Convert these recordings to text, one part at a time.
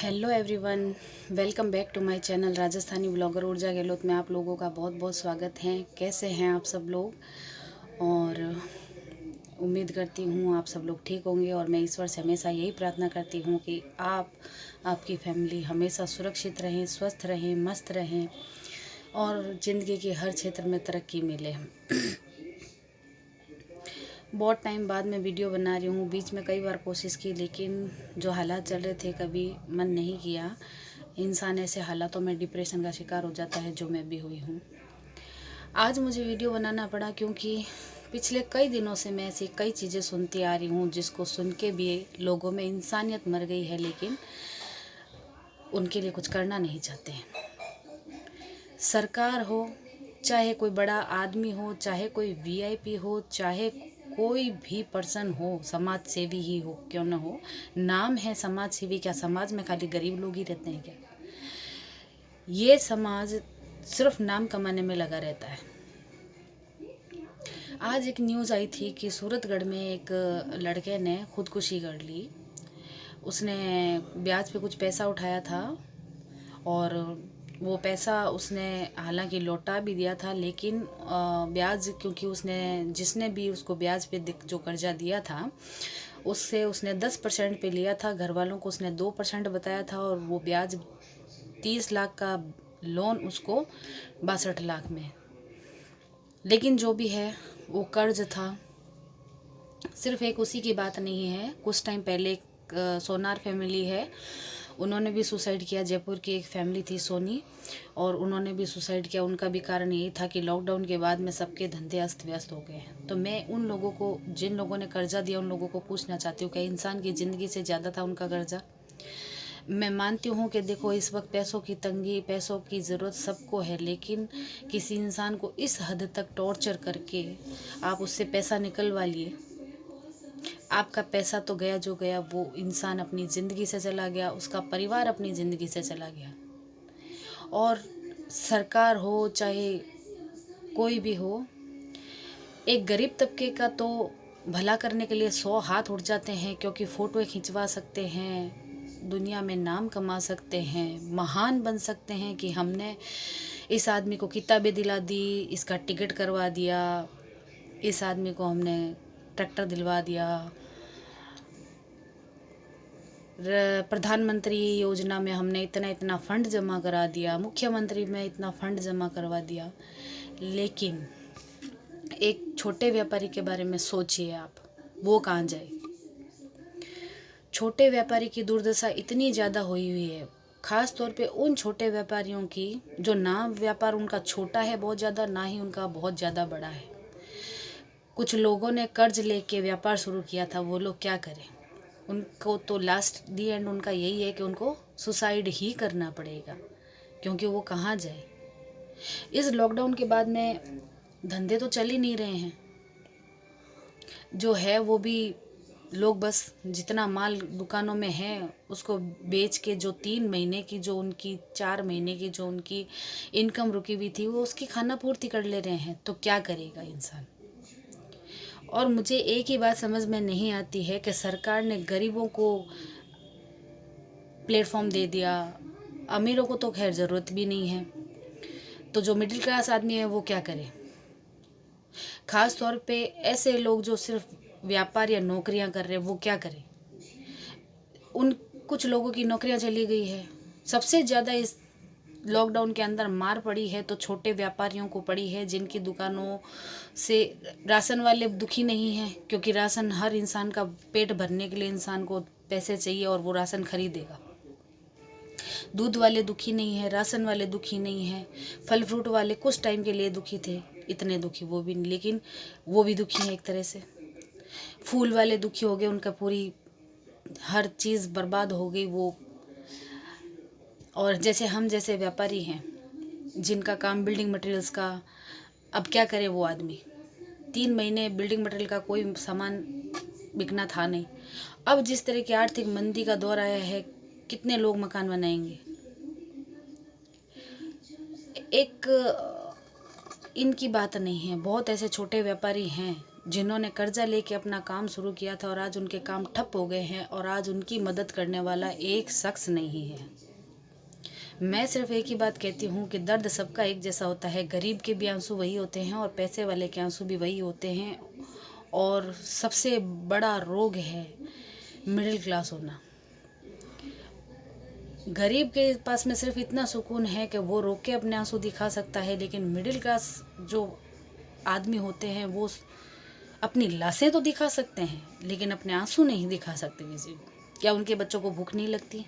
Hello everyone, welcome back to my channel Rajasthani blogger Urja Gehlot में आप लोगों का बहुत बहुत स्वागत है। कैसे हैं आप सब लोग? और उम्मीद करती हूँ आप सब लोग ठीक होंगे। और मैं ईश्वर से हमेशा यही प्रार्थना करती हूँ कि आपकी फैमिली हमेशा सुरक्षित रहें, स्वस्थ रहें, मस्त रहें और ज़िंदगी के हर क्षेत्र में तरक्की मिले। बहुत टाइम बाद मैं वीडियो बना रही हूँ। बीच में कई बार कोशिश की, लेकिन जो हालात चल रहे थे कभी मन नहीं किया। इंसान ऐसे हालातों में डिप्रेशन का शिकार हो जाता है, जो मैं भी हुई हूँ। आज मुझे वीडियो बनाना पड़ा क्योंकि पिछले कई दिनों से मैं ऐसी कई चीज़ें सुनती आ रही हूँ जिसको सुन के भी लोगों में इंसानियत मर गई है, लेकिन उनके लिए कुछ करना नहीं चाहते हैं। सरकार हो, चाहे कोई बड़ा आदमी हो, चाहे कोई वीआईपी हो, चाहे कोई भी पर्सन हो, समाज सेवी ही हो क्यों न हो, नाम है समाज सेवी। क्या समाज में खाली गरीब लोग ही रहते हैं क्या? ये समाज सिर्फ नाम कमाने में लगा रहता है। आज एक न्यूज़ आई थी कि सूरतगढ़ में एक लड़के ने खुदकुशी कर ली। उसने ब्याज पे कुछ पैसा उठाया था और वो पैसा उसने हालांकि लौटा भी दिया था, लेकिन ब्याज, क्योंकि उसने जिसने भी उसको ब्याज पे जो कर्जा दिया था उससे उसने 10% पे लिया था। घर वालों को उसने 2% बताया था और वो ब्याज 30 लाख का लोन उसको 62 लाख में। लेकिन जो भी है वो कर्ज था। सिर्फ एक उसी की बात नहीं है। कुछ टाइम पहले एक सोनार फैमिली है, उन्होंने भी सुसाइड किया। जयपुर की एक फैमिली थी सोनी, और उन्होंने भी सुसाइड किया। उनका भी कारण यही था कि लॉकडाउन के बाद में सबके धंधे अस्त व्यस्त हो गए हैं। तो मैं उन लोगों को, जिन लोगों ने कर्जा दिया, उन लोगों को पूछना चाहती हूँ कि इंसान की ज़िंदगी से ज़्यादा था उनका कर्जा? मैं मानती हूँ कि देखो, इस वक्त पैसों की तंगी, पैसों की ज़रूरत सबको है, लेकिन किसी इंसान को इस हद तक टॉर्चर करके आप उससे पैसा निकलवा लिए। आपका पैसा तो गया जो गया, वो इंसान अपनी ज़िंदगी से चला गया, उसका परिवार अपनी ज़िंदगी से चला गया। और सरकार हो चाहे कोई भी हो, एक गरीब तबके का तो भला करने के लिए 100 हाथ उठ जाते हैं, क्योंकि फ़ोटो खिंचवा सकते हैं, दुनिया में नाम कमा सकते हैं, महान बन सकते हैं कि हमने इस आदमी को किताबें दिला दी, इसका टिकट करवा दिया, इस आदमी को हमने ट्रैक्टर दिलवा दिया, प्रधानमंत्री योजना में हमने इतना इतना फंड जमा करा दिया, मुख्यमंत्री में इतना फंड जमा करवा दिया। लेकिन एक छोटे व्यापारी के बारे में सोचिए आप, वो कहाँ जाए? छोटे व्यापारी की दुर्दशा इतनी ज़्यादा हुई हुई है, ख़ास तौर पे उन छोटे व्यापारियों की जो ना व्यापार उनका छोटा है बहुत ज़्यादा, ना ही उनका बहुत ज़्यादा बड़ा है। कुछ लोगों ने कर्ज लेके व्यापार शुरू किया था, वो लोग क्या करें? उनको तो लास्ट दी एंड उनका यही है कि उनको सुसाइड ही करना पड़ेगा, क्योंकि वो कहाँ जाए? इस लॉकडाउन के बाद में धंधे तो चल ही नहीं रहे हैं। जो है वो भी लोग बस जितना माल दुकानों में है उसको बेच के जो 3 महीने की, जो उनकी 4 महीने की जो उनकी इनकम रुकी हुई थी, वो उसकी खाना पूर्ति कर ले रहे हैं। तो क्या करेगा इंसान? और मुझे एक ही बात समझ में नहीं आती है कि सरकार ने गरीबों को प्लेटफॉर्म दे दिया, अमीरों को तो खैर ज़रूरत भी नहीं है, तो जो मिडिल क्लास आदमी है वो क्या करे? ख़ास तौर पे ऐसे लोग जो सिर्फ व्यापार या नौकरियां कर रहे हैं, वो क्या करें? उन कुछ लोगों की नौकरियां चली गई है। सबसे ज़्यादा इस लॉकडाउन के अंदर मार पड़ी है तो छोटे व्यापारियों को पड़ी है, जिनकी दुकानों से राशन वाले दुखी नहीं हैं, क्योंकि राशन हर इंसान का पेट भरने के लिए इंसान को पैसे चाहिए और वो राशन खरीदेगा। दूध वाले दुखी नहीं है, राशन वाले दुखी नहीं है, फल फ्रूट वाले कुछ टाइम के लिए दुखी थे, इतने दुखी वो भी नहीं, लेकिन वो भी दुखी हैं एक तरह से। फूल वाले दुखी हो गए, उनका पूरी हर चीज़ बर्बाद हो गई वो। और जैसे हम जैसे व्यापारी हैं जिनका काम बिल्डिंग मटेरियल्स का, अब क्या करे वो आदमी? 3 महीने बिल्डिंग मटेरियल का कोई सामान बिकना था नहीं। अब जिस तरह की आर्थिक मंदी का दौर आया है, कितने लोग मकान बनाएंगे? एक इनकी बात नहीं है, बहुत ऐसे छोटे व्यापारी हैं जिन्होंने कर्जा लेके अपना काम शुरू किया था और आज उनके काम ठप हो गए हैं और आज उनकी मदद करने वाला एक शख्स नहीं है। मैं सिर्फ एक ही बात कहती हूँ कि दर्द सबका एक जैसा होता है। गरीब के भी आंसू वही होते हैं और पैसे वाले के आंसू भी वही होते हैं। और सबसे बड़ा रोग है मिडिल क्लास होना। गरीब के पास में सिर्फ इतना सुकून है कि वो रोक के अपने आंसू दिखा सकता है, लेकिन मिडिल क्लास जो आदमी होते हैं वो अपनी लाशें तो दिखा सकते हैं लेकिन अपने आंसू नहीं दिखा सकते किसी को। क्या उनके बच्चों को भूख नहीं लगती?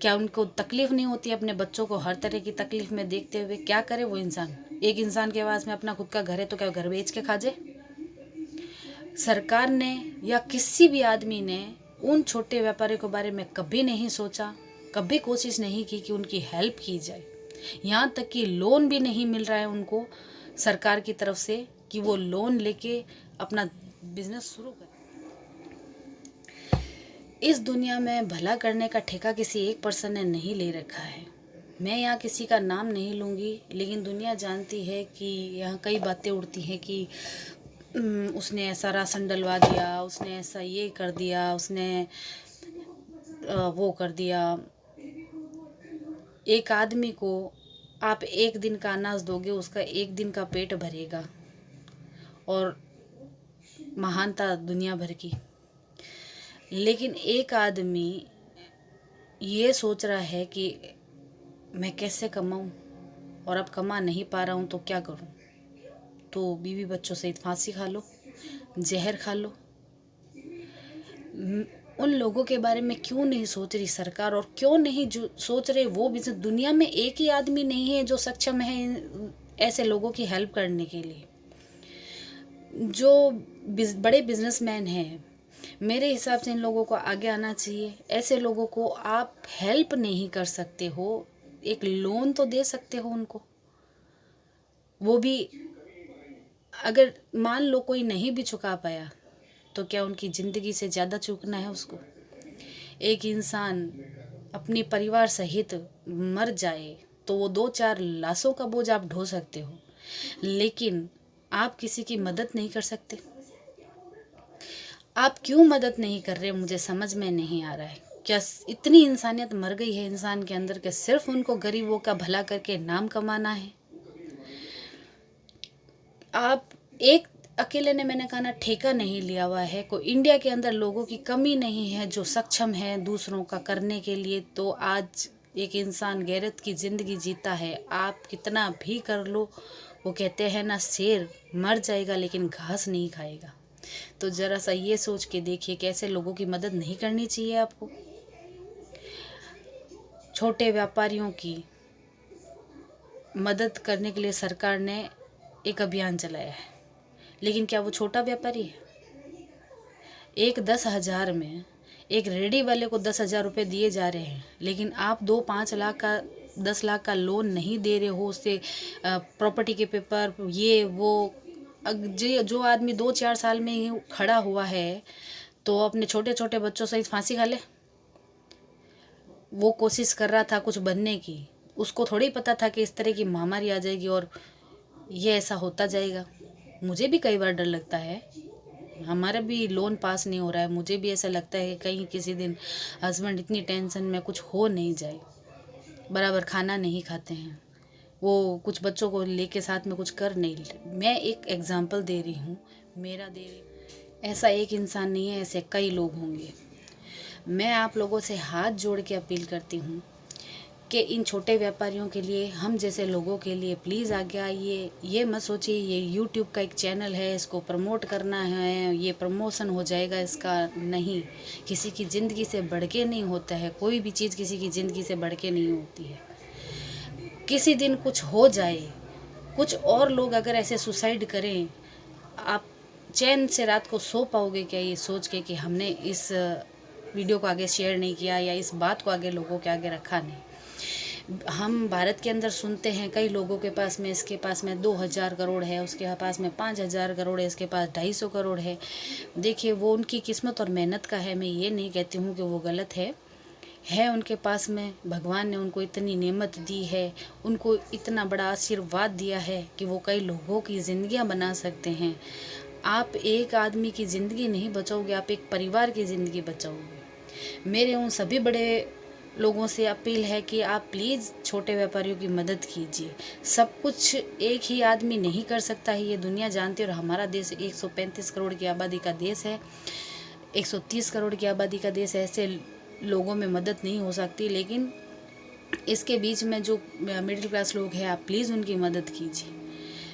क्या उनको तकलीफ़ नहीं होती अपने बच्चों को हर तरह की तकलीफ़ में देखते हुए? क्या करे वो इंसान? एक इंसान के पास में अपना खुद का घर है तो क्या घर बेच के खा जाए? सरकार ने या किसी भी आदमी ने उन छोटे व्यापारियों के बारे में कभी नहीं सोचा, कभी कोशिश नहीं की कि उनकी हेल्प की जाए। यहाँ तक कि लोन भी नहीं मिल रहा है उनको सरकार की तरफ से कि वो लोन लेके अपना बिजनेस शुरू करें। इस दुनिया में भला करने का ठेका किसी एक पर्सन ने नहीं ले रखा है। मैं यहाँ किसी का नाम नहीं लूँगी, लेकिन दुनिया जानती है कि यहाँ कई बातें उड़ती हैं कि उसने ऐसा राशन डलवा दिया, उसने ऐसा ये कर दिया, उसने वो कर दिया। एक आदमी को आप एक दिन का अनाज दोगे, उसका एक दिन का पेट भरेगा और महानता दुनिया भर की। लेकिन एक आदमी ये सोच रहा है कि मैं कैसे कमाऊं और अब कमा नहीं पा रहा हूं तो क्या करूं? तो बीवी बच्चों सहित फांसी खा लो, जहर खा लो। उन लोगों के बारे में क्यों नहीं सोच रही सरकार? और क्यों नहीं जो सोच रहे वो भी? दुनिया में एक ही आदमी नहीं है जो सक्षम है ऐसे लोगों की हेल्प करने के लिए। जो बड़े बिजनेसमैन हैं, मेरे हिसाब से इन लोगों को आगे आना चाहिए। ऐसे लोगों को आप हेल्प नहीं कर सकते हो, एक लोन तो दे सकते हो उनको। वो भी अगर मान लो कोई नहीं भी चुका पाया तो क्या उनकी ज़िंदगी से ज़्यादा चूकना है उसको? एक इंसान अपनी परिवार सहित मर जाए तो वो 2-4 लाशों का बोझ आप ढो सकते हो, लेकिन आप किसी की मदद नहीं कर सकते। आप क्यों मदद नहीं कर रहे? मुझे समझ में नहीं आ रहा है। क्या इतनी इंसानियत मर गई है इंसान के अंदर कि सिर्फ उनको गरीबों का भला करके नाम कमाना है? आप एक अकेले ने, मैंने कहा ना, ठेका नहीं लिया हुआ है। कोई इंडिया के अंदर लोगों की कमी नहीं है जो सक्षम है दूसरों का करने के लिए। तो आज एक इंसान गैरत की ज़िंदगी जीता है। आप कितना भी कर लो, वो कहते हैं ना, शेर मर जाएगा लेकिन घास नहीं खाएगा। तो ज़रा सा ये सोच के देखिए कि ऐसे लोगों की मदद नहीं करनी चाहिए आपको। छोटे व्यापारियों की मदद करने के लिए सरकार ने एक अभियान चलाया है, लेकिन क्या वो छोटा व्यापारी है? एक 10,000 में एक रेडी वाले को 10,000 रुपये दिए जा रहे हैं, लेकिन आप 2-5 लाख का 10 लाख का लोन नहीं दे रहे हो। उससे प्रॉपर्टी के पेपर ये वो, जो आदमी 2-4 साल में ही खड़ा हुआ है तो अपने छोटे छोटे बच्चों सहित फांसी खा ले। वो कोशिश कर रहा था कुछ बनने की, उसको थोड़ी पता था कि इस तरह की महामारी आ जाएगी और ये ऐसा होता जाएगा। मुझे भी कई बार डर लगता है, हमारा भी लोन पास नहीं हो रहा है, मुझे भी ऐसा लगता है कहीं किसी दिन हस्बैंड इतनी टेंशन में कुछ हो नहीं जाए, बराबर खाना नहीं खाते हैं, वो कुछ बच्चों को लेके साथ में कुछ कर नहीं। मैं एक एग्जांपल दे रही हूँ, मेरा दे रही। ऐसा एक इंसान नहीं है, ऐसे कई लोग होंगे। मैं आप लोगों से हाथ जोड़ के अपील करती हूँ कि इन छोटे व्यापारियों के लिए, हम जैसे लोगों के लिए प्लीज़ आगे आइए। ये मत सोचिए ये यूट्यूब का एक चैनल है, इसको प्रमोट करना है, ये प्रमोशन हो जाएगा इसका। नहीं, किसी की ज़िंदगी से बढ़ के नहीं होता है, कोई भी चीज़ किसी की ज़िंदगी से बढ़ के नहीं होती है। किसी दिन कुछ हो जाए, कुछ और लोग अगर ऐसे सुसाइड करें, आप चैन से रात को सो पाओगे क्या ये सोच के कि हमने इस वीडियो को आगे शेयर नहीं किया या इस बात को आगे लोगों के आगे रखा नहीं? हम भारत के अंदर सुनते हैं कई लोगों के पास में, इसके पास में 2,000 करोड़ है, उसके पास में 5,000 करोड़ है, इसके पास 250 करोड़ है। देखिए वो उनकी किस्मत और मेहनत का है, मैं ये नहीं कहती हूँ कि वो गलत है, है उनके पास में, भगवान ने उनको इतनी नेमत दी है, उनको इतना बड़ा आशीर्वाद दिया है कि वो कई लोगों की ज़िंदगियां बना सकते हैं। आप एक आदमी की ज़िंदगी नहीं बचाओगे, आप एक परिवार की ज़िंदगी बचाओगे। मेरे उन सभी बड़े लोगों से अपील है कि आप प्लीज़ छोटे व्यापारियों की मदद कीजिए। सब कुछ एक ही आदमी नहीं कर सकता है, ये दुनिया जानती है। और हमारा देश 135 करोड़ की आबादी का देश है, 130 करोड़ की आबादी का देश है। ऐसे लोगों में मदद नहीं हो सकती, लेकिन इसके बीच में जो मिडिल क्लास लोग हैं, आप प्लीज़ उनकी मदद कीजिए।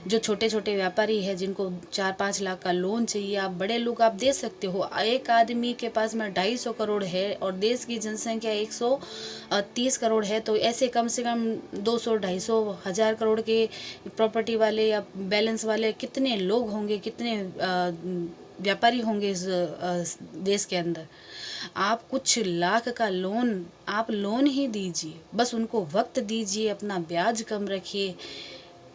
जो छोटे छोटे व्यापारी हैं, जिनको 4-5 लाख का लोन चाहिए, आप बड़े लोग आप दे सकते हो। एक आदमी के पास में 250 करोड़ है और देश की जनसंख्या 130 करोड़ है, तो ऐसे कम से कम 200-250 हज़ार करोड़ के प्रॉपर्टी वाले या बैलेंस वाले कितने लोग होंगे, कितने व्यापारी होंगे इस देश के अंदर। आप कुछ लाख का लोन, आप लोन ही दीजिए, बस उनको वक्त दीजिए, अपना ब्याज कम रखिए।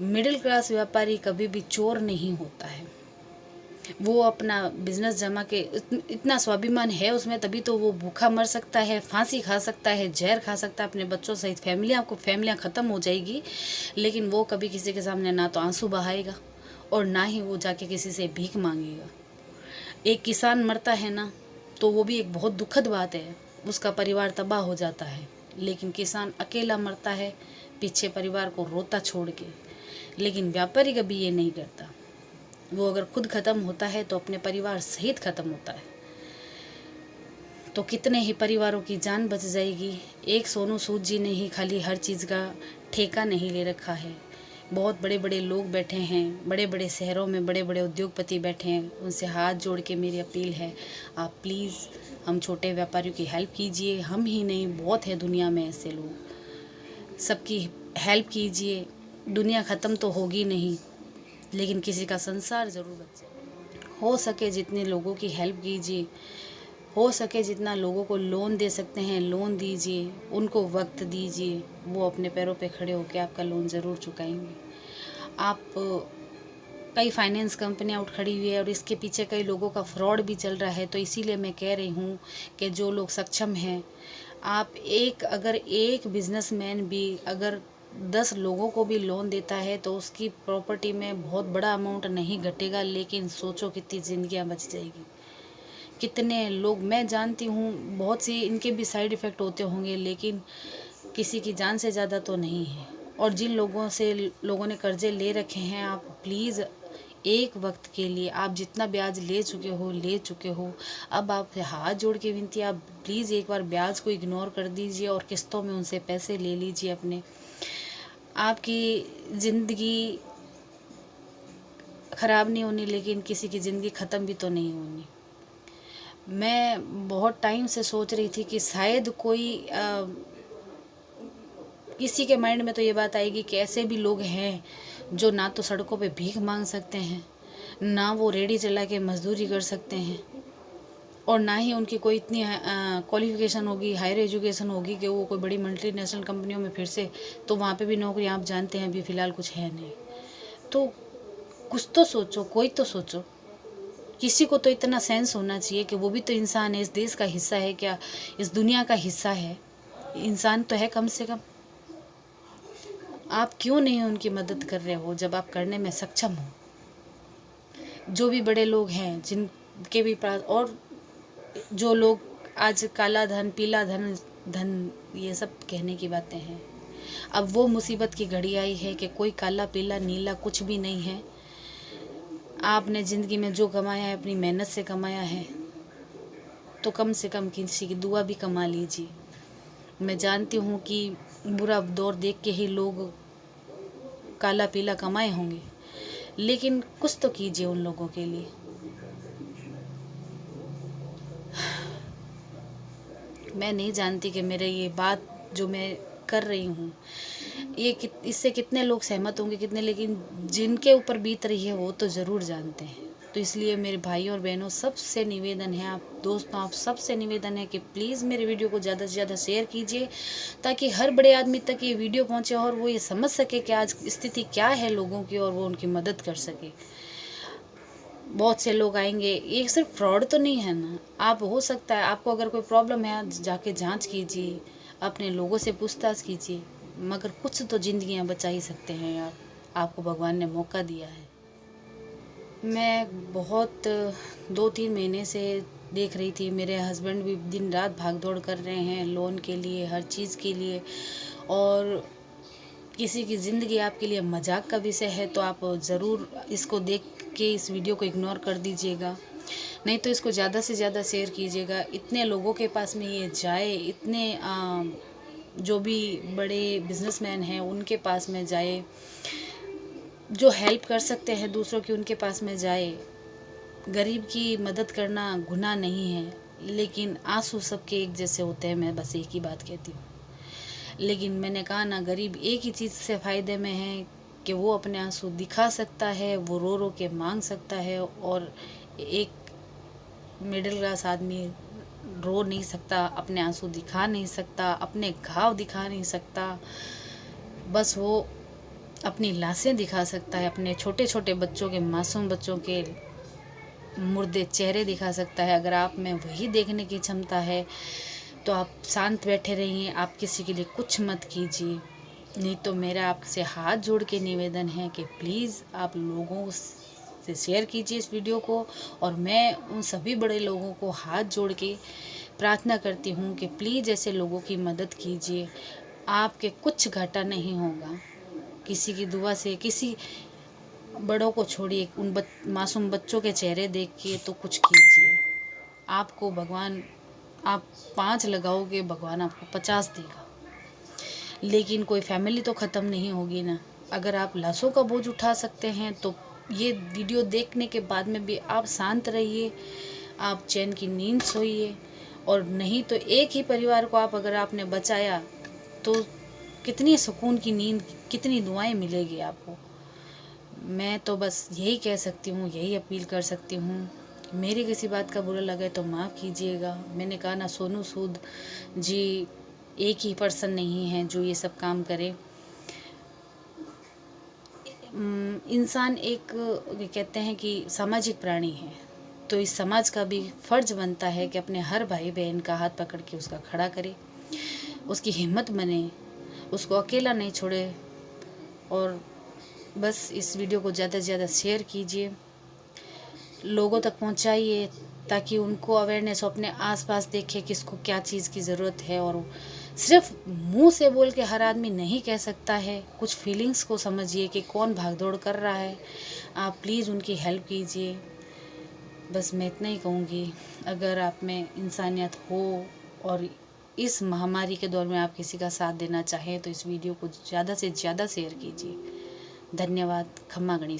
मिडिल क्लास व्यापारी कभी भी चोर नहीं होता है, वो अपना बिजनेस जमा के इतना स्वाभिमान है उसमें, तभी तो वो भूखा मर सकता है, फांसी खा सकता है, जहर खा सकता है अपने बच्चों सहित। फैमिलियाँ ख़त्म हो जाएगी, लेकिन वो कभी किसी के सामने ना तो आंसू बहाएगा और ना ही वो जाके किसी से भीख मांगेगा। एक किसान मरता है ना, तो वो भी एक बहुत दुखद बात है, उसका परिवार तबाह हो जाता है। लेकिन किसान अकेला मरता है पीछे परिवार को रोता छोड़ के। लेकिन व्यापारी कभी ये नहीं करता, वो अगर खुद ख़त्म होता है तो अपने परिवार सहित ख़त्म होता है। तो कितने ही परिवारों की जान बच जाएगी। एक सोनू सूद जी ने ही खाली हर चीज़ का ठेका नहीं ले रखा है, बहुत बड़े बड़े लोग बैठे हैं, बड़े बड़े शहरों में बड़े बड़े उद्योगपति बैठे हैं। उनसे हाथ जोड़ के मेरी अपील है, आप प्लीज़ हम छोटे व्यापारियों की हेल्प कीजिए। हम ही नहीं, बहुत है दुनिया में ऐसे लोग, सबकी हेल्प कीजिए। दुनिया ख़त्म तो होगी नहीं, लेकिन किसी का संसार ज़रूर बचे। हो सके जितने लोगों की हेल्प कीजिए, हो सके जितना लोगों को लोन दे सकते हैं लोन दीजिए, उनको वक्त दीजिए, वो अपने पैरों पे खड़े होकर आपका लोन ज़रूर चुकाएंगे। आप कई फाइनेंस कंपनियां उठ खड़ी हुई है और इसके पीछे कई लोगों का फ्रॉड भी चल रहा है। तो इसीलिए मैं कह रही हूँ कि जो लोग सक्षम हैं, आप अगर एक बिजनेसमैन भी अगर 10 लोगों को भी लोन देता है तो उसकी प्रॉपर्टी में बहुत बड़ा अमाउंट नहीं घटेगा, लेकिन सोचो कितनी ज़िंदगियाँ बच जाएगी। कितने लोग, मैं जानती हूँ बहुत सी इनके भी साइड इफ़ेक्ट होते होंगे, लेकिन किसी की जान से ज़्यादा तो नहीं है। और जिन लोगों ने कर्जे ले रखे हैं, आप प्लीज़ एक वक्त के लिए, आप जितना ब्याज ले चुके हो, अब आप हाथ जोड़ के विनती, आप प्लीज़ एक बार ब्याज को इग्नोर कर दीजिए और किस्तों में उनसे पैसे ले लीजिए अपने। आपकी ज़िंदगी ख़राब नहीं होनी, लेकिन किसी की ज़िंदगी ख़त्म भी तो नहीं होनी। मैं बहुत टाइम से सोच रही थी कि शायद किसी के माइंड में तो ये बात आएगी कि ऐसे भी लोग हैं जो ना तो सड़कों पे भीख मांग सकते हैं, ना वो रेडी चला के मजदूरी कर सकते हैं, और ना ही उनकी कोई इतनी क्वालिफिकेशन होगी, हायर एजुकेशन होगी कि वो कोई बड़ी मल्टीनेशनल कंपनियों में फिर से, तो वहाँ पे भी नौकरी आप जानते हैं अभी फ़िलहाल कुछ है नहीं। तो कुछ तो सोचो, कोई तो सोचो। किसी को तो इतना सेंस होना चाहिए कि वो भी तो इंसान है, इस देश का हिस्सा है, क्या इस दुनिया का हिस्सा है, इंसान तो है कम से कम। आप क्यों नहीं उनकी मदद कर रहे हो जब आप करने में सक्षम हो? जो भी बड़े लोग हैं जिनके भी पास, और जो लोग आज काला धन, पीला धन ये सब कहने की बातें हैं, अब वो मुसीबत की घड़ी आई है कि कोई काला पीला नीला कुछ भी नहीं है। आपने ज़िंदगी में जो कमाया है अपनी मेहनत से कमाया है, तो कम से कम किसी की दुआ भी कमा लीजिए। मैं जानती हूँ कि बुरा दौर देख के ही लोग काला पीला कमाए होंगे, लेकिन कुछ तो कीजिए उन लोगों के लिए। मैं नहीं जानती कि मेरे ये बात जो मैं कर रही हूँ, इससे कितने लोग सहमत होंगे, कितने, लेकिन जिनके ऊपर बीत रही है वो तो ज़रूर जानते हैं। तो इसलिए मेरे भाइयों और बहनों सबसे निवेदन है, आप दोस्तों, आप सबसे निवेदन है कि प्लीज़ मेरे वीडियो को ज़्यादा से ज़्यादा शेयर कीजिए, ताकि हर बड़े आदमी तक ये वीडियो पहुँचे और वो ये समझ सके कि आज स्थिति क्या है लोगों की, और वो उनकी मदद कर सके। बहुत से लोग आएंगे। ये सिर्फ फ्रॉड तो नहीं है ना। आप हो सकता है आपको अगर कोई प्रॉब्लम है जाके जांच कीजिए, अपने लोगों से पूछताछ कीजिए, मगर कुछ तो ज़िंदगियां बचा ही सकते हैं आप। आपको भगवान ने मौका दिया है। मैं बहुत 2-3 महीने से देख रही थी, मेरे हस्बैंड भी दिन रात भाग दौड़ कर रहे हैं लोन के लिए, हर चीज़ के लिए। और किसी की ज़िंदगी आपके लिए मजाक का विषय है तो आप ज़रूर इसको देख के इस वीडियो को इग्नोर कर दीजिएगा, नहीं तो इसको ज़्यादा से ज़्यादा शेयर कीजिएगा। इतने लोगों के पास में ये जाए, इतने जो भी बड़े बिजनेसमैन हैं उनके पास में जाए, जो हेल्प कर सकते हैं दूसरों की उनके पास में जाए। गरीब की मदद करना गुनाह नहीं है, लेकिन आंसू सबके एक जैसे होते हैं, मैं बस एक ही बात कहती हूँ। लेकिन मैंने कहा ना, गरीब एक ही चीज़ से फ़ायदे में है कि वो अपने आंसू दिखा सकता है, वो रो रो के मांग सकता है। और एक मिडिल क्लास आदमी रो नहीं सकता, अपने आंसू दिखा नहीं सकता, अपने घाव दिखा नहीं सकता, बस वो अपनी लाशें दिखा सकता है, अपने छोटे छोटे बच्चों के, मासूम बच्चों के मुर्दे चेहरे दिखा सकता है। अगर आप में वही देखने की क्षमता है तो आप शांत बैठे रहिए, आप किसी के लिए कुछ मत कीजिए। नहीं तो मेरा आपसे हाथ जोड़ के निवेदन है कि प्लीज़ आप लोगों से शेयर कीजिए इस वीडियो को। और मैं उन सभी बड़े लोगों को हाथ जोड़ के प्रार्थना करती हूँ कि प्लीज़ ऐसे लोगों की मदद कीजिए। आपके कुछ घाटा नहीं होगा, किसी की दुआ से, किसी बड़ों को छोड़िए, उन मासूम बच्चों के चेहरे देख के तो कुछ कीजिए। आपको भगवान, आप 5 लगाओगे, भगवान आपको 50 देगा। लेकिन कोई फैमिली तो ख़त्म नहीं होगी ना। अगर आप लाशों का बोझ उठा सकते हैं तो ये वीडियो देखने के बाद में भी आप शांत रहिए, आप चैन की नींद सोइए। और नहीं तो एक ही परिवार को आप अगर आपने बचाया तो कितनी सुकून की नींद, कितनी दुआएं मिलेगी आपको। मैं तो बस यही कह सकती हूँ, यही अपील कर सकती हूँ। मेरी किसी बात का बुरा लगे तो माफ़ कीजिएगा। मैंने कहा ना, सोनू सूद जी एक ही पर्सन नहीं है जो ये सब काम करे। इंसान एक, कहते हैं कि सामाजिक प्राणी है, तो इस समाज का भी फ़र्ज बनता है कि अपने हर भाई बहन का हाथ पकड़ के उसका खड़ा करे, उसकी हिम्मत बने, उसको अकेला नहीं छोड़े। और बस इस वीडियो को ज़्यादा से ज़्यादा शेयर कीजिए, लोगों तक पहुंचाइए, ताकि उनको अवेयरनेस हो, अपने आसपास देखे किसको क्या चीज़ की ज़रूरत है। और सिर्फ मुंह से बोल के हर आदमी नहीं कह सकता है, कुछ फीलिंग्स को समझिए कि कौन भागदौड़ कर रहा है। आप प्लीज़ उनकी हेल्प कीजिए। बस मैं इतना ही कहूँगी। अगर आप में इंसानियत हो और इस महामारी के दौर में आप किसी का साथ देना चाहें तो इस वीडियो को ज़्यादा से ज़्यादा शेयर कीजिए। धन्यवाद। खम्मा गणित।